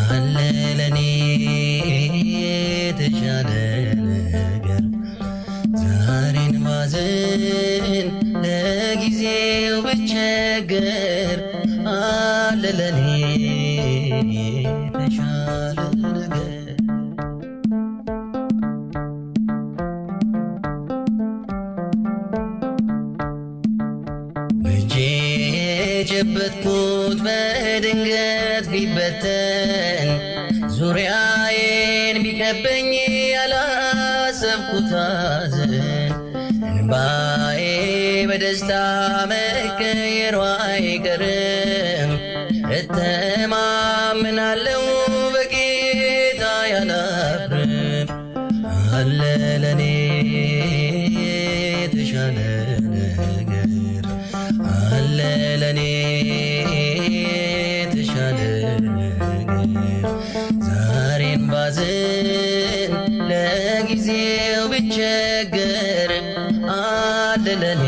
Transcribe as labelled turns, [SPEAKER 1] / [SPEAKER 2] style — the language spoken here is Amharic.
[SPEAKER 1] አለ ለኔ የተሻለ ነገር ዛሬን ባዝን ለጊዜው ብቸገር አለ ለኔ የተሻለ ነገር የጨበጥኩት በድንገት ቢበተን ዙሪያዬን ቢከበኝ ያላሰብኩት ሐዘን እንባዬ በደስታ መቀየሩ አይቀርም። እተማመናለሁ በጌታ ያላፍርም። አለ ለኔ የተሻለ ነገር አለ ለኔ የተሻለ ነገር ዛሬን ባዝን ለጊዜው ብቸገር አለ ለኔ